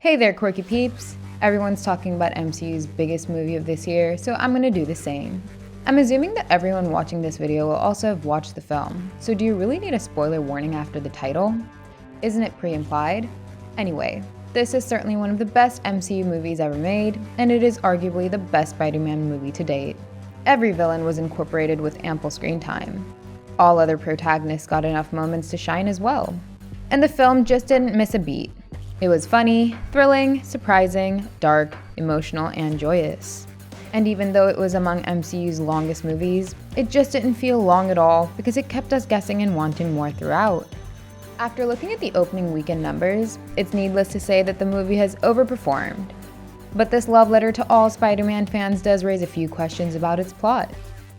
Hey there, quirky peeps! Everyone's talking about MCU's biggest movie of this year, so I'm gonna do the same. I'm assuming that everyone watching this video will also have watched the film, so do you really need a spoiler warning after the title? Isn't it pre-implied? Anyway, this is certainly one of the best MCU movies ever made, and it is arguably the best Spider-Man movie to date. Every villain was incorporated with ample screen time. All other protagonists got enough moments to shine as well. And the film just didn't miss a beat. It was funny, thrilling, surprising, dark, emotional, and joyous. And even though it was among MCU's longest movies, it just didn't feel long at all because it kept us guessing and wanting more throughout. After looking at the opening weekend numbers, it's needless to say that the movie has overperformed. But this love letter to all Spider-Man fans does raise a few questions about its plot.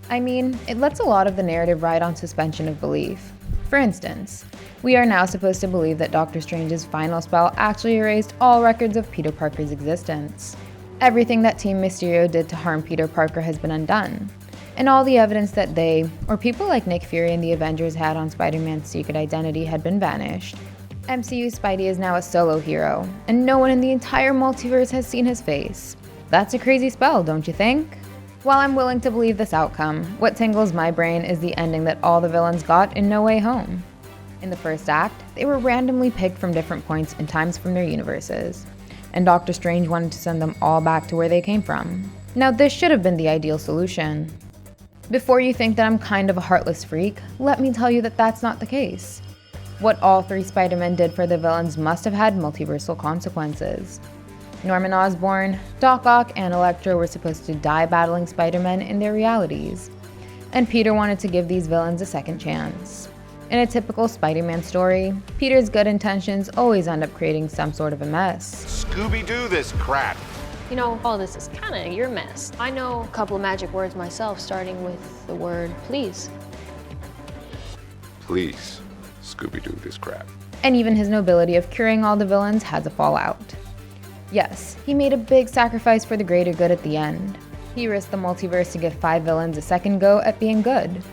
I mean, it lets a lot of the narrative ride on suspension of belief. For instance, we are now supposed to believe that Doctor Strange's final spell actually erased all records of Peter Parker's existence. Everything that Team Mysterio did to harm Peter Parker has been undone, and all the evidence that they, or people like Nick Fury and the Avengers had on Spider-Man's secret identity had been vanished. MCU Spidey is now a solo hero, and no one in the entire multiverse has seen his face. That's a crazy spell, don't you think? While I'm willing to believe this outcome, what tingles my brain is the ending that all the villains got in No Way Home. In the first act, they were randomly picked from different points and times from their universes, and Doctor Strange wanted to send them all back to where they came from. Now this should have been the ideal solution. Before you think that I'm kind of a heartless freak, let me tell you that that's not the case. What all three Spider-Men did for the villains must have had multiversal consequences. Norman Osborn, Doc Ock, and Electro were supposed to die battling Spider-Man in their realities, and Peter wanted to give these villains a second chance. In a typical Spider-Man story, Peter's good intentions always end up creating some sort of a mess. Scooby-Doo this crap! You know, all this is kinda your mess. I know a couple of magic words myself, starting with the word please. Please, Scooby-Doo this crap. And even his nobility of curing all the villains has a fallout. Yes, he made a big sacrifice for the greater good at the end. He risked the multiverse to give 5 villains a second go at being good.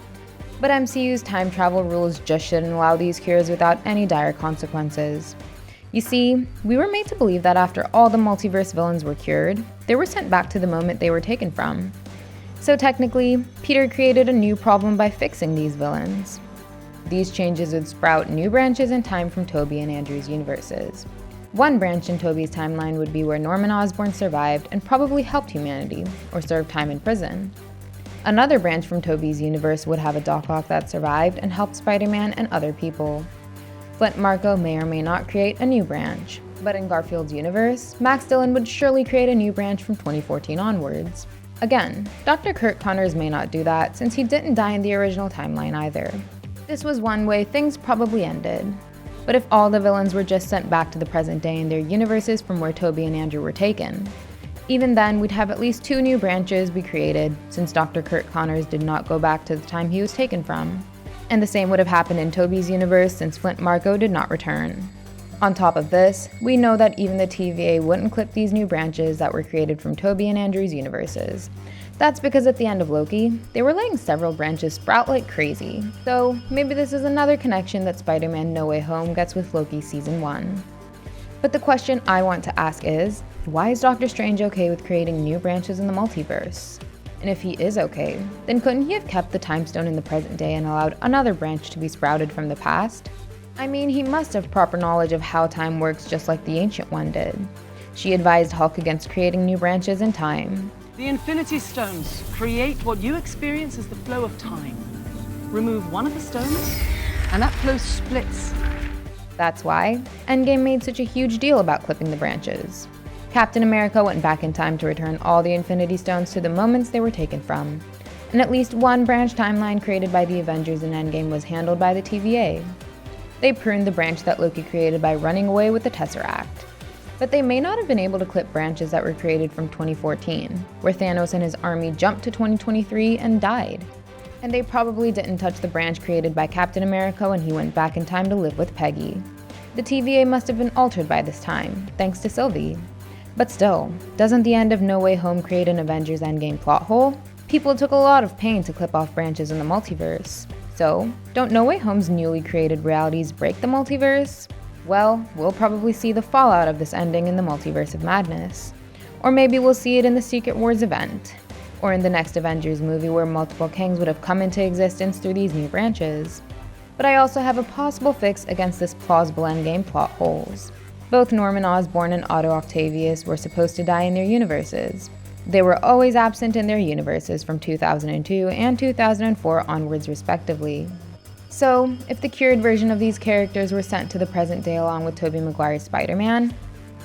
But MCU's time travel rules just shouldn't allow these cures without any dire consequences. You see, we were made to believe that after all the multiverse villains were cured, they were sent back to the moment they were taken from. So technically, Peter created a new problem by fixing these villains. These changes would sprout new branches in time from Tobey and Andrew's universes. One branch in Tobey's timeline would be where Norman Osborn survived and probably helped humanity, or served time in prison. Another branch from Tobey's universe would have a Doc Ock that survived and helped Spider-Man and other people. Flint Marko may or may not create a new branch, but in Garfield's universe, Max Dillon would surely create a new branch from 2014 onwards. Again, Dr. Kurt Connors may not do that since he didn't die in the original timeline either. This was one way things probably ended. But if all the villains were just sent back to the present day in their universes from where Tobey and Andrew were taken, even then we'd have at least 2 new branches be created, since Dr. Kurt Connors did not go back to the time he was taken from. And the same would have happened in Tobey's universe since Flint Marko did not return. On top of this, we know that even the TVA wouldn't clip these new branches that were created from Tobey and Andrew's universes. That's because at the end of Loki, they were letting several branches sprout like crazy, so maybe this is another connection that Spider-Man No Way Home gets with Loki Season 1. But the question I want to ask is, why is Doctor Strange okay with creating new branches in the multiverse? And if he is okay, then couldn't he have kept the Time Stone in the present day and allowed another branch to be sprouted from the past? I mean, he must have proper knowledge of how time works just like the Ancient One did. She advised Hulk against creating new branches in time. The Infinity Stones create what you experience as the flow of time. Remove one of the stones, and that flow splits. That's why Endgame made such a huge deal about clipping the branches. Captain America went back in time to return all the Infinity Stones to the moments they were taken from, and at least one branch timeline created by the Avengers in Endgame was handled by the TVA. They pruned the branch that Loki created by running away with the Tesseract. But they may not have been able to clip branches that were created from 2014, where Thanos and his army jumped to 2023 and died. And they probably didn't touch the branch created by Captain America when he went back in time to live with Peggy. The TVA must have been altered by this time, thanks to Sylvie. But still, doesn't the end of No Way Home create an Avengers Endgame plot hole? People took a lot of pain to clip off branches in the multiverse. So, don't No Way Home's newly created realities break the multiverse? Well, we'll probably see the fallout of this ending in the Multiverse of Madness. Or maybe we'll see it in the Secret Wars event. Or in the next Avengers movie where multiple Kangs would have come into existence through these new branches. But I also have a possible fix against this plausible endgame plot holes. Both Norman Osborn and Otto Octavius were supposed to die in their universes. They were always absent in their universes from 2002 and 2004 onwards respectively. So, if the cured version of these characters were sent to the present day along with Tobey Maguire's Spider-Man,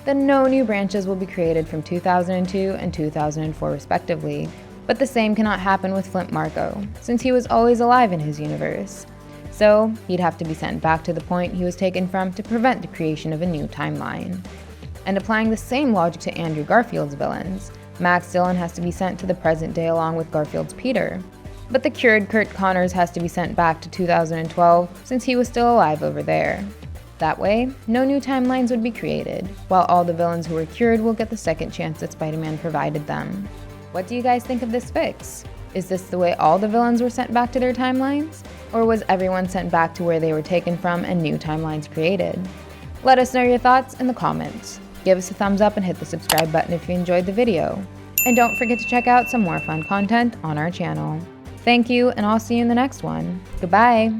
then no new branches will be created from 2002 and 2004 respectively. But the same cannot happen with Flint Marko, since he was always alive in his universe. So, he'd have to be sent back to the point he was taken from to prevent the creation of a new timeline. And applying the same logic to Andrew Garfield's villains, Max Dillon has to be sent to the present day along with Garfield's Peter. But the cured Kurt Connors has to be sent back to 2012 since he was still alive over there. That way, no new timelines would be created, while all the villains who were cured will get the second chance that Spider-Man provided them. What do you guys think of this fix? Is this the way all the villains were sent back to their timelines? Or was everyone sent back to where they were taken from and new timelines created? Let us know your thoughts in the comments. Give us a thumbs up and hit the subscribe button if you enjoyed the video. And don't forget to check out some more fun content on our channel. Thank you, and I'll see you in the next one. Goodbye!